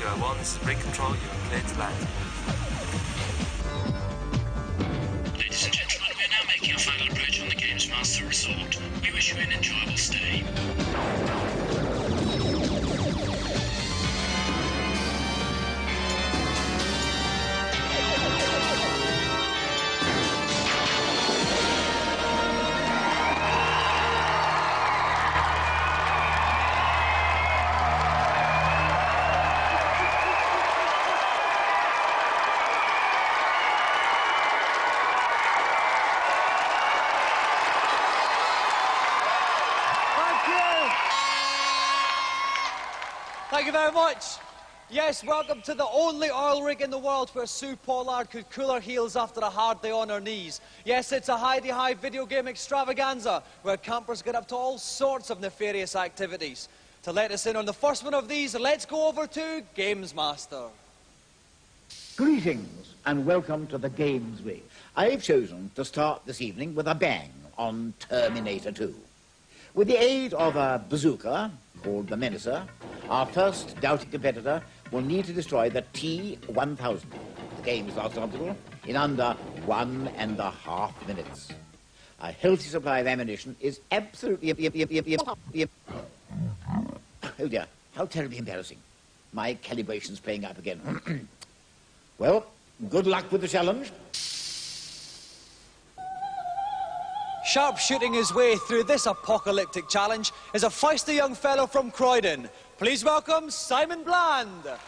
S02E16, this is brig control, you are cleared to land. Ladies and gentlemen, we are now making our final approach on the Gamesmaster resort. We wish you an enjoyable stay. Thank you very much. Yes, welcome to the only oil rig in the world where Sue Pollard could cool her heels after a hard day on her knees. Yes, it's a high video game extravaganza where campers get up to all sorts of nefarious activities. To let us in on the first one of these, let's go over to Gamesmaster. Greetings and welcome to the Games Rig. I've chosen to start this evening with a bang on Terminator 2. With the aid of a bazooka, called the Menacer, our first doubting competitor will need to destroy the T-1000, the game's last obstacle, in under 1.5 minutes. A healthy supply of ammunition is absolutely... Oh dear, how terribly embarrassing. My calibration's playing up again. Well, good luck with the challenge. Sharpshooting his way through this apocalyptic challenge is a feisty young fellow from Croydon. Please welcome Simon Bland. Welcome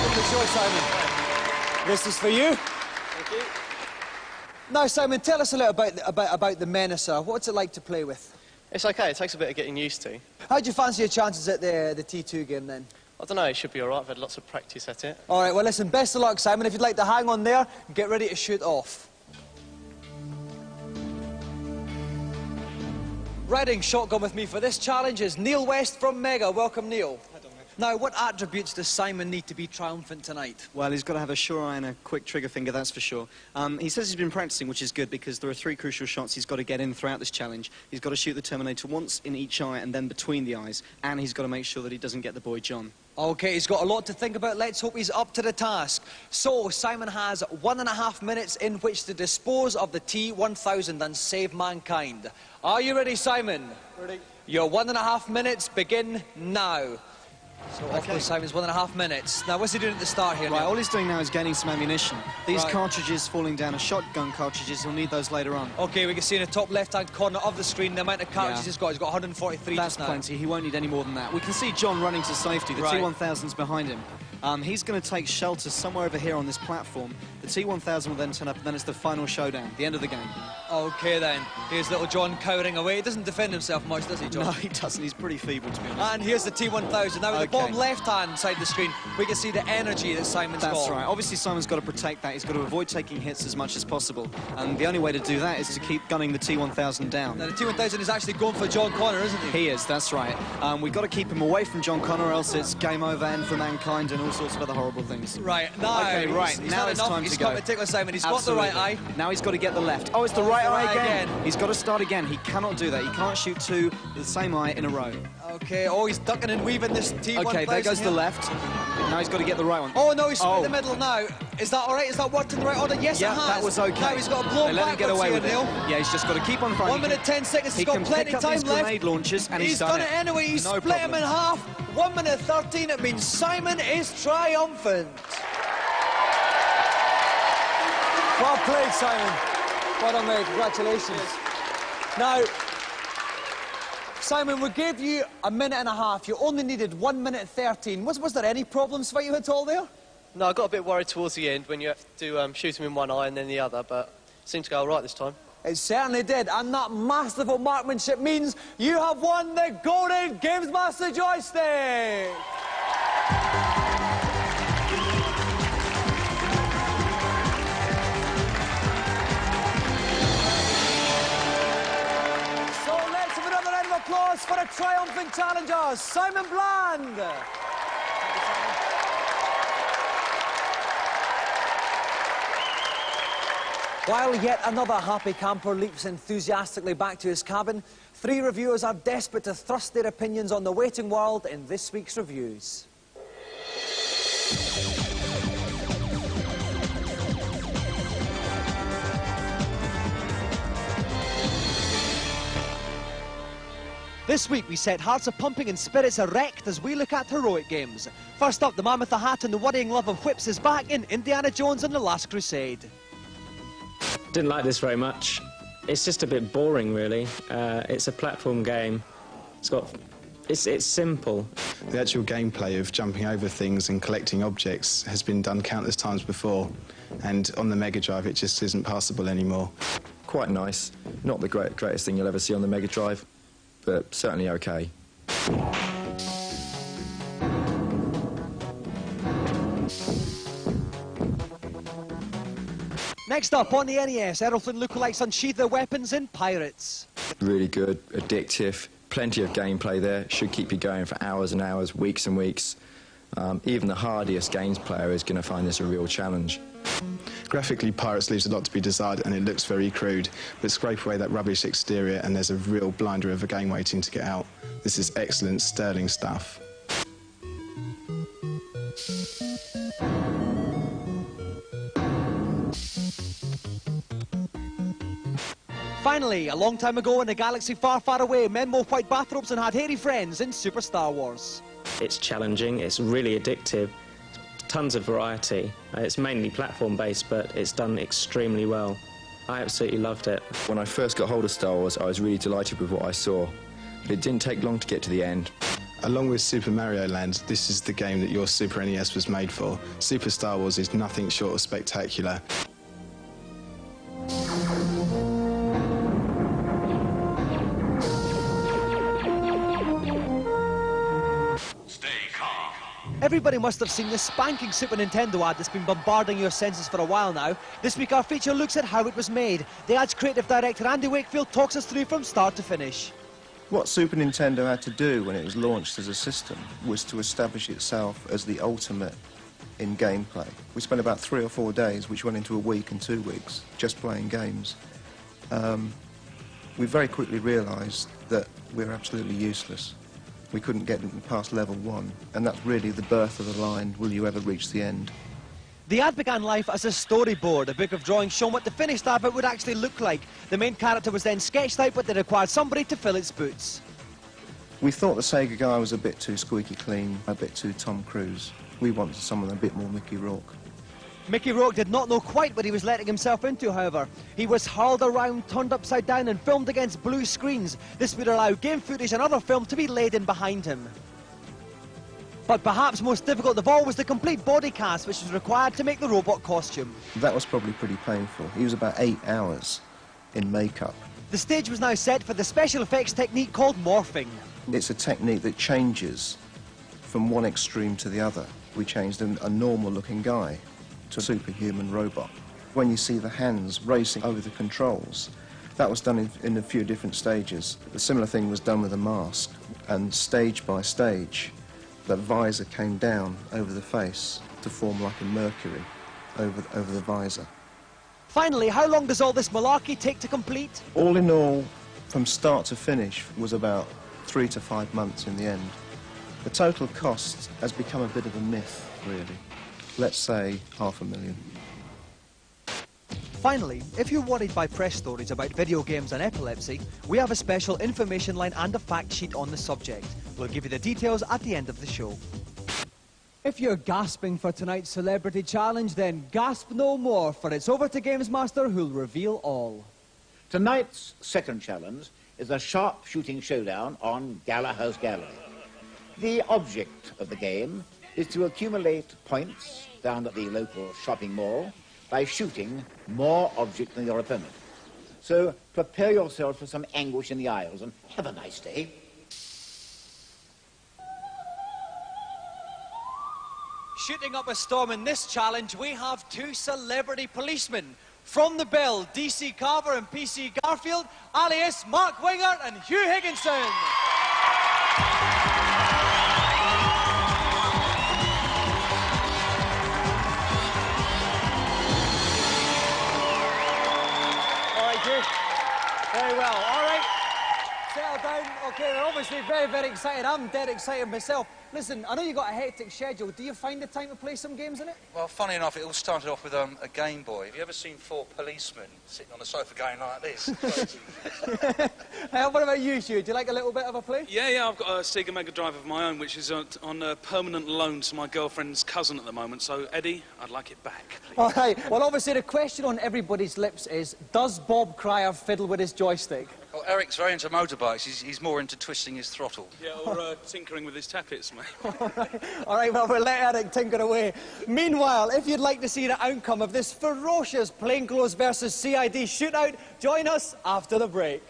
to the show, Simon. This is for you. Thank you. Now, Simon, tell us a little about the Menacer. What's it like to play with? It's okay, it takes a bit of getting used to. How do you fancy your chances at the T2 game, then? I don't know, it should be all right. I've had lots of practice at it. All right, well, listen, best of luck, Simon. If you'd like to hang on there, get ready to shoot off. Riding shotgun with me for this challenge is Neil West from Mega. Welcome, Neil. Now, what attributes does Simon need to be triumphant tonight? Well, he's got to have a sure eye and a quick trigger finger, that's for sure. He says he's been practicing, which is good, because there are 3 crucial shots he's got to get in throughout this challenge. He's got to shoot the Terminator once in each eye and then between the eyes, and he's got to make sure that he doesn't get the boy John. OK, he's got a lot to think about. Let's hope he's up to the task. So, Simon has 1.5 minutes in which to dispose of the T-1000 and save mankind. Are you ready, Simon? Ready. Your 1.5 minutes begin now. So off goes Simon's 1.5 minutes. Now, what's he doing at the start here? Right, Neil? all he's doing now is gaining some ammunition. These Right. cartridges falling down are shotgun cartridges. He'll need those later on. OK, we can see in the top left-hand corner of the screen the amount of cartridges he's got. He's got 143 That's just now. plenty. He won't need any more than that. We can see John running to safety. The Right. T-1000's behind him. He's going to take shelter somewhere over here on this platform. The T-1000 will then turn up, and then it's the final showdown, the end of the game. OK, then. Here's little John cowering away. He doesn't defend himself much, does he, John? No, he doesn't. He's pretty feeble, to be honest. And here's the T-1000. Now, at the bottom left-hand side of the screen, we can see the energy that Simon's got. That's right. Obviously, Simon's got to protect that. He's got to avoid taking hits as much as possible. And the only way to do that is to keep gunning the T-1000 down. Now, the T-1000 is actually going for John Connor, isn't he? He is, that's right. We've got to keep him away from John Connor, or else it's game over, end for mankind, and all sorts of other horrible things. Right, now, okay, right. He's now had it's enough. time He's to go. got the tickler, Simon. He's Absolutely. got the right eye. Now he's got to get the left. Oh, it's the right eye again. He's got to start again. He cannot do that. He can't shoot 2 with the same eye in a row. OK, oh, he's ducking and weaving this T-1000. OK, there goes here. the left. Now he's got to get the right one. Oh, no, he's split the middle now. Is that all right? Is that worked in the right order? Yes, Yeah, it has. that was OK. Now he's got to blow They let him get away with it. Neil. Yeah, he's just got to keep on fighting. 1 minute, 10 seconds. He's got plenty of time these left. grenade launchers, and he's done it anyway. He's No split him problem. in half. 1 minute 13. It means Simon is triumphant. Well played, Simon. Well done, mate. Congratulations. Now, Simon, we gave you 1.5 minutes. You only needed 1 minute 13. Was there any problems for you at all there? No, I got a bit worried towards the end when you have to shoot him in one eye and then the other, but it seemed to go all right this time. It certainly did, and that masterful marksmanship means you have won the Golden Gamesmaster joystick! So let's have another round of applause for the triumphant challengers, Simon Bland! While yet another happy camper leaps enthusiastically back to his cabin, 3 reviewers are desperate to thrust their opinions on the waiting world in this week's reviews. This week we set hearts a-pumping and spirits erect as we look at heroic games. First up, the man with the hat and the worrying love of whips is back in Indiana Jones and the Last Crusade. Didn't like this very much. It's just a bit boring, really. It's a platform game. It's simple. The actual gameplay of jumping over things and collecting objects has been done countless times before, and on the Mega Drive it just isn't passable anymore. Quite nice. Not the greatest thing you'll ever see on the Mega Drive, but certainly okay. Next up, on the NES, Errolflynn lookalikes unsheath their weapons in Pirates. Really good, addictive, plenty of gameplay there. Should keep you going for hours and hours, weeks and weeks. Even the hardiest games player is going to find this a real challenge. Graphically, Pirates leaves a lot to be desired and it looks very crude, but scrape away that rubbish exterior and there's a real blinder of a game waiting to get out. This is excellent, sterling stuff. Finally, a long time ago in a galaxy far, far away, men wore white bathrobes and had hairy friends in Super Star Wars. It's challenging, it's really addictive, tons of variety. It's mainly platform-based, but it's done extremely well. I absolutely loved it. When I first got hold of Star Wars, I was really delighted with what I saw, but it didn't take long to get to the end. Along with Super Mario Land, this is the game that your Super NES was made for. Super Star Wars is nothing short of spectacular. Everybody must have seen the spanking Super Nintendo ad that's been bombarding your senses for a while now. This week our feature looks at how it was made. The ad's creative director Andy Wakefield talks us through from start to finish. What Super Nintendo had to do when it was launched as a system was to establish itself as the ultimate in gameplay. We spent about 3 or 4 days, which went into a week and 2 weeks, just playing games. We very quickly realised that we were absolutely useless. We couldn't get past level 1, and that's really the birth of the line, will you ever reach the end? The ad began life as a storyboard, a book of drawings showing what the finished advert would actually look like. The main character was then sketched out, but they required somebody to fill its boots. We thought the Sega guy was a bit too squeaky clean, a bit too Tom Cruise. We wanted someone a bit more Mickey Rourke. Mickey Rourke did not know quite what he was letting himself into, however. He was hurled around, turned upside down and filmed against blue screens. This would allow game footage and other film to be laid in behind him. But perhaps most difficult of all was the complete body cast which was required to make the robot costume. That was probably pretty painful. He was about 8 hours in makeup. The stage was now set for the special effects technique called morphing. It's a technique that changes from one extreme to the other. We changed a normal-looking guy to a superhuman robot. When you see the hands racing over the controls, that was done in a few different stages. A similar thing was done with a mask, and stage by stage, the visor came down over the face to form like a Mercury over the visor. Finally, how long does all this malarkey take to complete? All in all, from start to finish, was about 3 to 5 months in the end. The total cost has become a bit of a myth, really. Let's say $500,000. Finally, if you're worried by press stories about video games and epilepsy, we have a special information line and a fact sheet on the subject. We'll give you the details at the end of the show. If you're gasping for tonight's celebrity challenge, then gasp no more, for it's over to Gamesmaster, who'll reveal all. Tonight's second challenge is a sharp-shooting showdown on Gala House Gallery. The object of the game is to accumulate points down at the local shopping mall by shooting more objects than your opponent. So prepare yourself for some anguish in the aisles and have a nice day. Shooting up a storm in this challenge, we have 2 celebrity policemen. From the Bell, DC Carver and PC Garfield, alias Mark Wingett and Hugh Higginson. they're obviously very, very excited. I'm dead excited myself. Listen, I know you've got a hectic schedule. Do you find the time to play some games in it? Well, funny enough, it all started off with a Game Boy. Have you ever seen 4 policemen sitting on the sofa going like this? What about you, Hugh? Do you like a little bit of a play? Yeah, I've got a Sega Mega Drive of my own, which is on a permanent loan to my girlfriend's cousin at the moment. So, Eddie, I'd like it back, please. All right. Well, obviously, the question on everybody's lips is, does Bob Cryer fiddle with his joystick? Well, Eric's very into motorbikes. He's more into twisting his throttle. Yeah, or tinkering with his tappets, mate. All right, well, we'll let Eric tinker away. Meanwhile, if you'd like to see the outcome of this ferocious plainclothes versus CID shootout, join us after the break.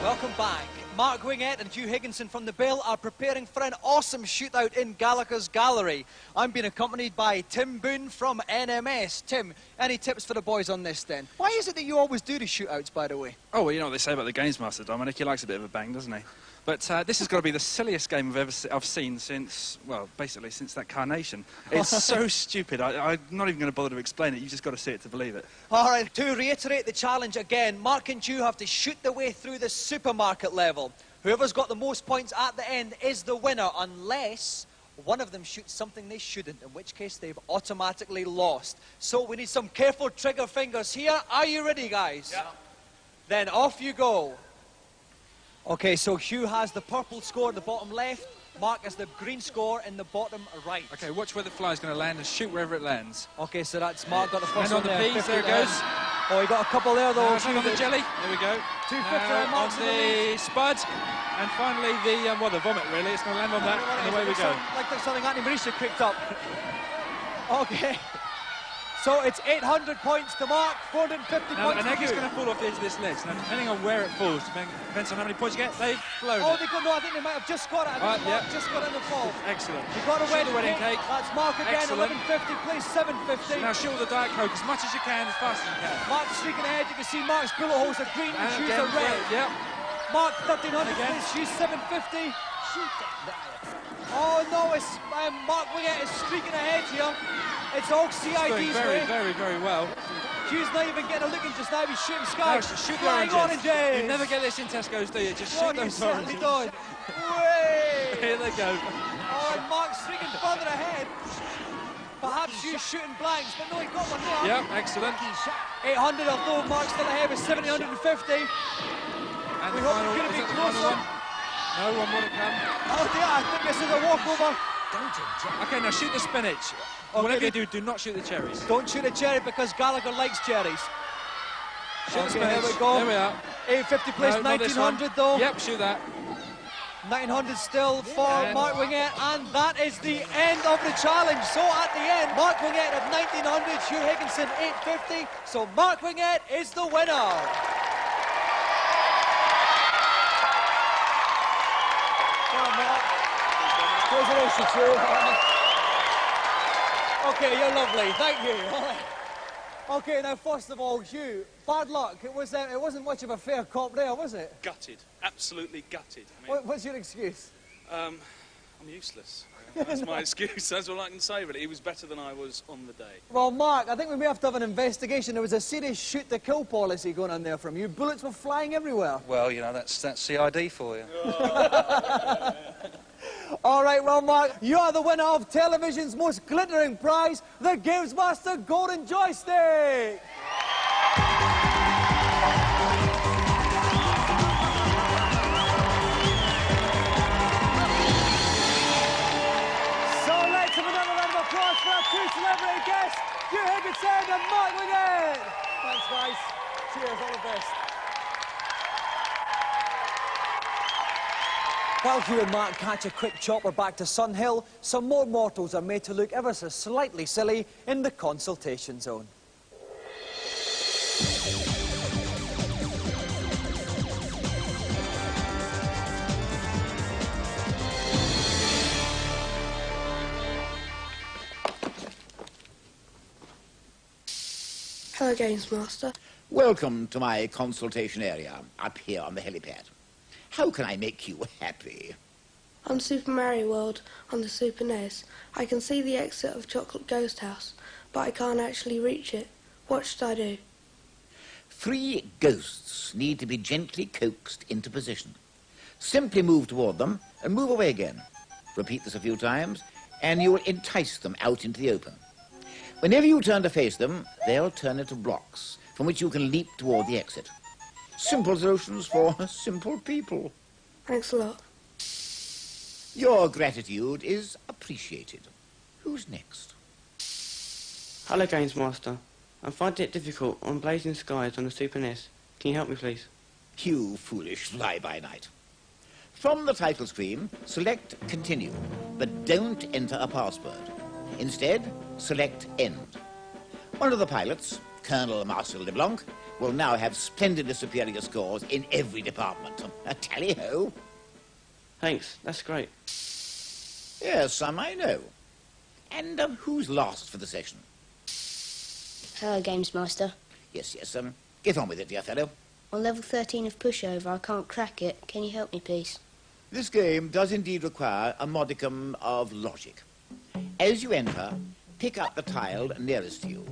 Welcome back. Mark Wingett and Hugh Higginson from the Bill are preparing for an awesome shootout in Gallagher's Gallery. I'm being accompanied by Tim Boone from NMS. Tim, any tips for the boys on this then? Why is it that you always do the shootouts, by the way? Oh, well, you know what they say about the Gamesmaster, Dominic. He likes a bit of a bang, doesn't he? But this has got to be the silliest game I've seen since, well, basically since that Carnation. It's so stupid. I'm not even going to bother to explain it. You've just got to see it to believe it. All right, to reiterate the challenge again, Mark and Hugh have to shoot their way through the supermarket level. Whoever's got the most points at the end is the winner, unless one of them shoots something they shouldn't, in which case they've automatically lost. So we need some careful trigger fingers here. Are you ready, guys? Yeah. Then off you go. Okay, so Hugh has the purple score in the bottom left, Mark has the green score in the bottom right. OK, watch where the fly's going to land and shoot wherever it lands. OK, so that's Mark got the first one on the there. peas, there it goes. Oh, he got a couple there, though. Hang on the jelly. There we go. 250 on Mark's on the spud. And finally the, the vomit, really. It's going to land on that, and away we go. Like there's something Anthony Mauricio cooked up. OK. So it's 800 points to Mark, 450 now, points to an egg is Hugh. going to fall off the edge of this ledge. Now, depending on where it falls, depends on how many points you get, they've flown. Oh, they got, no, I think they might have just got it. I think Mark just got it in the fall. Excellent. You got a wedding cake. That's Mark again, Excellent. 1150, please 750. Now shoot all the Diet Coke as much as you can, as fast as you can. Mark's streaking ahead. You can see Mark's bullet holes are green and Hugh's again, are red. Yep. Mark 1300, please. Hugh's 750. Oh no, it's Mark Wingett is streaking ahead here. It's all CID's very, way. very, very well. Hugh's not even getting a look in just now. He's shooting sky. No, shoot the Flying oranges. You never get this in Tesco's, do you? Just shoot those oranges. Done. Way! Here they go. Oh, and Mark's streaking further ahead. Perhaps Hugh's shooting blanks, but no, he got one there. Yep, excellent. 800, although Mark's still ahead with 750. And we hope it's going to be closer. No, one more to come. Oh dear, I think this is a walkover. Okay, now shoot the spinach. Okay, whatever you do, do not shoot the cherries. Don't shoot a cherry because Gallagher likes cherries. Shoot the spinach. Here we go. There we are. 850 place, No, 1900 though. Yep, shoot that. 900 still for Mark Wingett, and that is the end of the challenge. So at the end, Mark Wingett at 1900, Hugh Higginson 850. So Mark Wingett is the winner. Congratulations, Hugh. Okay, you're lovely. Thank you. Okay, now first of all, Hugh, bad luck. It wasn't much of a fair cop there, was it? Gutted. Absolutely gutted. I mean, What's your excuse? I'm useless. That's my excuse. That's all I can say, really. He was better than I was on the day. Well, Mark, I think we may have to have an investigation. There was a serious shoot-to-kill policy going on there from you. Bullets were flying everywhere. Well, you know, that's CID for you. All right, well, Mark, you are the winner of television's most glittering prize, the Gamesmaster Golden Joystick! So let's have another round of applause for our two celebrity guests, Hugh Higginson and Mark Wingett! Thanks, guys. Cheers, all the best. While Hugh and Mark catch a quick chopper back to Sunhill, some more mortals are made to look ever so slightly silly in the consultation zone. Hello, Gamesmaster. Welcome to my consultation area up here on the helipad. How can I make you happy? On Super Mario World on the Super NES, I can see the exit of Chocolate Ghost House, but I can't actually reach it. What should I do? 3 ghosts need to be gently coaxed into position. Simply move toward them and move away again. Repeat this a few times, and you will entice them out into the open. Whenever you turn to face them, they'll turn into blocks from which you can leap toward the exit. Simple solutions for simple people. Thanks a lot. Your gratitude is appreciated. Who's next? Hello, Gamesmaster. I'm finding it difficult on Blazing Skies on the Super NES. Can you help me, please? You foolish fly-by-night. From the title screen, select Continue, but don't enter a password. Instead, select End. One of the pilots, Colonel Marcel LeBlanc, will now have splendidly superior scores in every department. Tally-ho. Thanks, that's great. Yes, some I know. And who's last for the session? Hello, Gamesmaster. Yes, get on with it, dear fellow. On level 13 of Pushover, I can't crack it. Can you help me, please? This game does indeed require a modicum of logic. As you enter, pick up the tile nearest to you.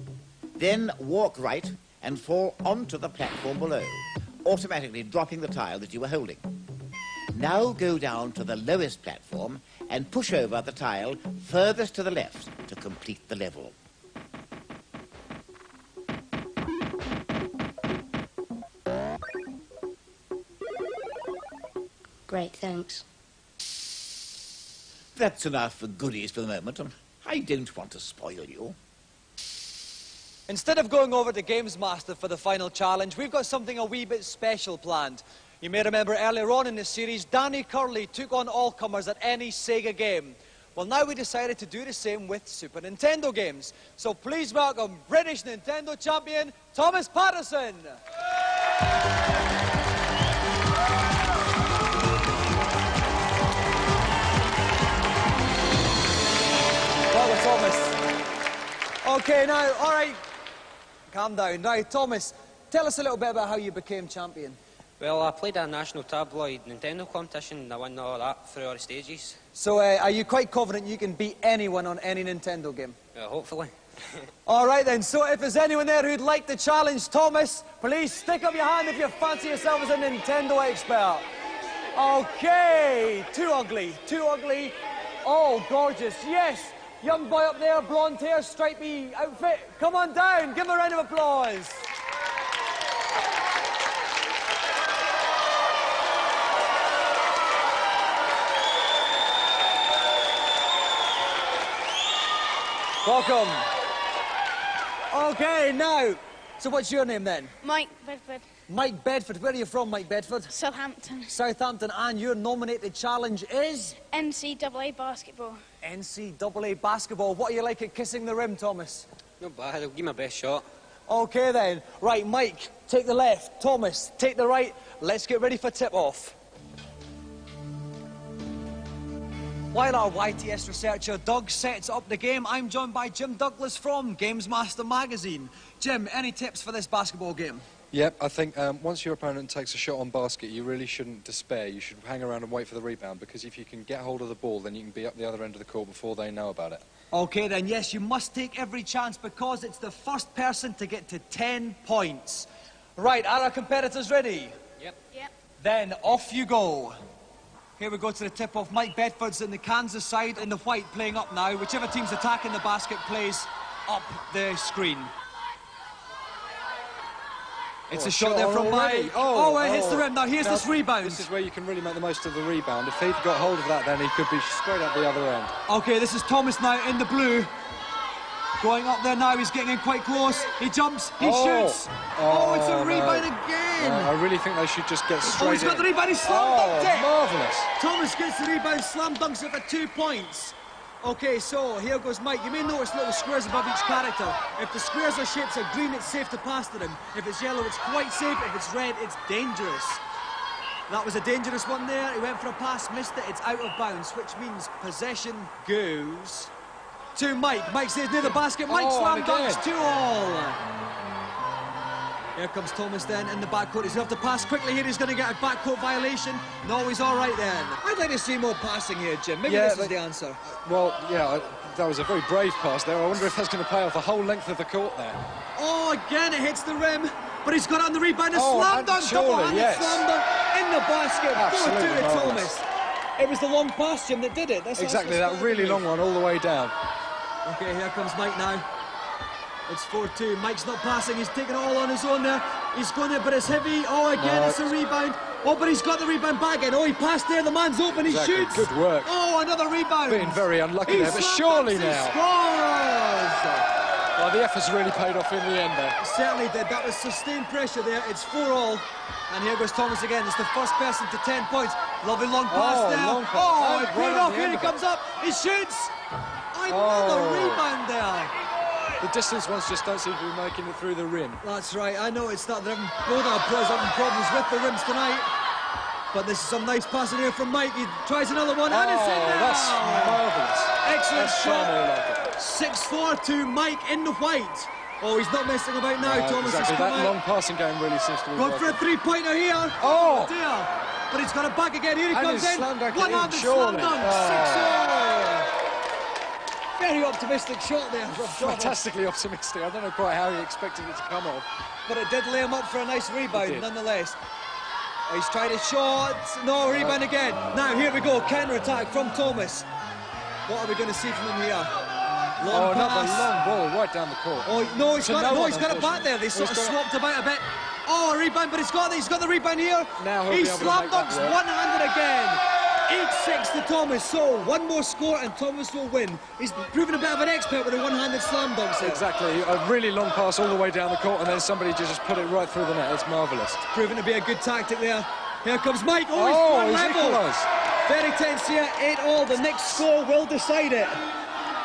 Then walk right and fall onto the platform below, automatically dropping the tile that you were holding. Now go down to the lowest platform and push over the tile furthest to the left to complete the level. Great, thanks. That's enough for goodies for the moment. I don't want to spoil you. Instead of going over to Gamesmaster for the final challenge, we've got something a wee bit special planned. You may remember earlier on in the series, Danny Curley took on all comers at any Sega game. Well, now we decided to do the same with Super Nintendo games. So please welcome British Nintendo champion, Thomas Patterson. Welcome, Thomas. Okay, now, all right, calm down. Now, Thomas, tell us a little bit about how you became champion. Well, I played a national tabloid Nintendo competition and I won all that through all the stages. So, are you quite confident you can beat anyone on any Nintendo game? Hopefully. All right, then. So, if there's anyone there who'd like to challenge Thomas, please stick up your hand if you fancy yourself as a Nintendo expert. Okay. Too ugly. Too ugly. Oh, gorgeous. Yes. Young boy up there, blonde hair, stripy outfit. Come on down. Give him a round of applause. Welcome. Okay, now, so what's your name then? Mike Bedford. Mike Bedford. Where are you from, Mike Bedford? Southampton. Southampton, and your nominated challenge is? NCAA basketball. NCAA basketball. What are you like at kissing the rim, Thomas? Not bad, I'll give my best shot. Okay then. Right, Mike, take the left. Thomas, take the right. Let's get ready for tip-off. While our YTS researcher Doug sets up the game, I'm joined by Jim Douglas from Gamesmaster magazine. Jim, any tips for this basketball game? Yep, I think once your opponent takes a shot on basket, you really shouldn't despair. You should hang around and wait for the rebound, because if you can get hold of the ball, then you can be up the other end of the court before they know about it. Okay then, yes, you must take every chance because it's the first person to get to 10 points. Right, are our competitors ready? Yep. Yep. Then off you go. Here we go to the tip-off. Mike Bedford's in the Kansas side in the white playing up now. Whichever team's attacking the basket plays up the screen. It's a shot there from Mike. Oh, it hits the rim. Now here's this rebound. This is where you can really make the most of the rebound. If he'd got hold of that, then he could be straight up the other end. Okay, this is Thomas now in the blue. Going up there now, he's getting in quite close. He jumps, he shoots. Oh, it's a rebound again. No, I really think they should just get straight in. Oh, he's got the rebound, he slam dunked it. Marvellous. Thomas gets the rebound, slam dunks it for 2 points. Okay, so here goes Mike. You may notice little squares above each character. If the squares or shapes are green, it's safe to pass to them. If it's yellow, it's quite safe. If it's red, it's dangerous. That was a dangerous one there. He went for a pass, missed it. It's out of bounds, which means possession goes to Mike. Mike stays near the basket. Mike slam dunks 2-all. Here comes Thomas then in the backcourt. He's going to have to pass quickly here. He's going to get a backcourt violation. No, he's all right then. I'd like to see more passing here, Jim. Maybe this is the answer. Well, yeah, that was a very brave pass there. I wonder if that's going to pay off the whole length of the court there. Oh, again, it hits the rim. But he's got it on the rebound. A Oh, slam dunk. surely, yes. Slam dunk in the basket. 4-2 to marvellous. Thomas. It was the long pass, Jim, that did it. Exactly, that really long one all the way down. Okay, here comes Mike now. It's 4-2. Mike's not passing. He's taking it all on his own there. He's going there, but it's heavy. Oh, again, it's a rebound. Oh, but he's got the rebound back again. Oh, he passed there. The man's open. He shoots. Good work. Oh, another rebound. Being very unlucky there, but surely now. Scores. Well, the effort's really paid off in the end there. Certainly did. That was sustained pressure there. It's 4-all. And here goes Thomas again. It's the first person to 10 points. Lovely long pass there. Long pass. Oh, it Right paid at off. the Here end he of comes up. He shoots. Another rebound there. The distance ones just don't seem to be making it through the rim. That's right. I know it's not. Both our players having problems with the rims tonight. But this is some nice passing here from Mike. He tries another one, and it's in there. That's marvellous. Excellent shot. Like 6-4 to Mike in the white. Oh, he's not messing about now. Thomas exactly. has come That out. long passing game really seems to be Going for a three-pointer here. Oh dear. But he's got it back again. Here he And comes he's in. slam dunked it in, One-handed surely. slam dunk. 6-0. Very optimistic shot there from Thomas. Fantastically optimistic. I don't know quite how he expected it to come off. But it did lay him up for a nice rebound nonetheless. Oh, he's tried a shot. No, rebound again. Now, here we go. Counter-attack from Thomas. What are we going to see from him here? Long another pass. long ball right down the court. Oh, no, he's To got it. no No, one, he's got it back there. They sort of He's got it. swapped about a bit. Oh, a rebound, but he's got the rebound here. Now he'll he be able to slam make that dunks work. one-handed again. 8-6 to Thomas. So, one more score and Thomas will win. He's proven a bit of an expert with a one-handed slam dunks here. Exactly. A really long pass all the way down the court, and then somebody just put it right through the net. It's marvellous. Proven to be a good tactic there. Here comes Mike. Oh, he's level. equalised. Very tense here. 8-all. The next score will decide it.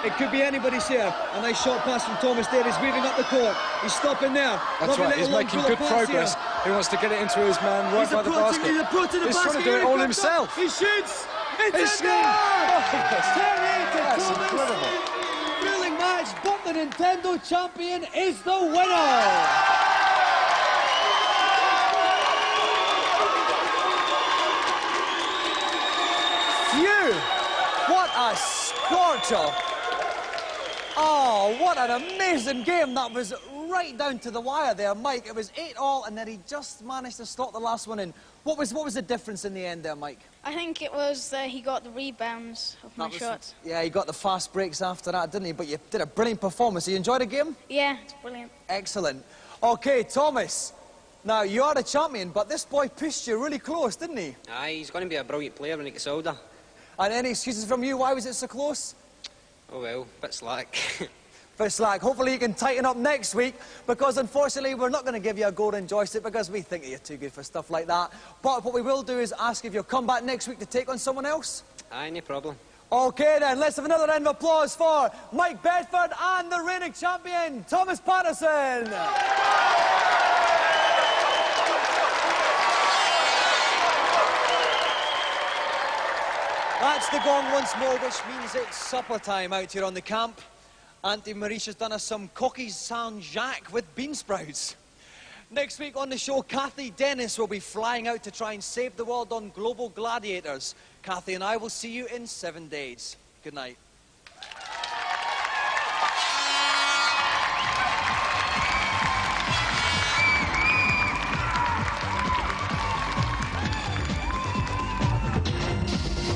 It could be anybody's here. A nice short pass from Thomas there. He's weaving up the court. He's stopping there. That's Lovely right. He's little making long good pass progress. here. He wants to get it into his man right He's by the basket. He's approaching the He's basket. trying to do it Here he all comes up. himself. He shoots. It's He's in there. Yes. 10-8 to That's Thomas. incredible. Thrilling match, but the Nintendo champion is the winner. Phew! What a scorcher! Oh, what an amazing game. That was right down to the wire there, Mike. It was 8-all, and then he just managed to slot the last one in. What was the difference in the end there, Mike? I think it was he got the rebounds of my shots. Yeah, he got the fast breaks after that, didn't he? But you did a brilliant performance. You enjoyed the game? Yeah, it's brilliant. Excellent. Okay, Thomas. Now, you are the champion, but this boy pushed you really close, didn't he? Aye, he's going to be a brilliant player when he gets older. And any excuses from you? Why was it so close? Oh well, bit slack. Bit slack. Hopefully you can tighten up next week, because unfortunately we're not going to give you a golden joystick because we think that you're too good for stuff like that. But what we will do is ask if you'll come back next week to take on someone else. Aye, no problem. Okay then, let's have another round of applause for Mike Bedford and the reigning champion, Thomas Patterson. That's the gong once more, which means it's supper time out here on the camp. Auntie Marisha's done us some coquille Saint-Jacques with bean sprouts. Next week on the show, Kathy Dennis will be flying out to try and save the world on Global Gladiators. Kathy and I will see you in 7 days. Good night.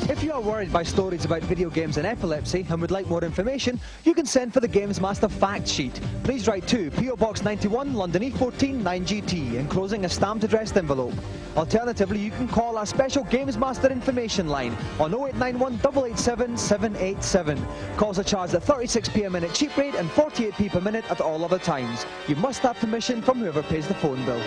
If you are worried by stories about video games and epilepsy and would like more information, you can send for the Gamesmaster fact sheet. Please write to PO Box 91, London E14 9GT, enclosing a stamped addressed envelope. Alternatively, you can call our special Gamesmaster information line on 0891 887 787. Calls are charged at 36p a minute cheap rate and 48p per minute at all other times. You must have permission from whoever pays the phone bill.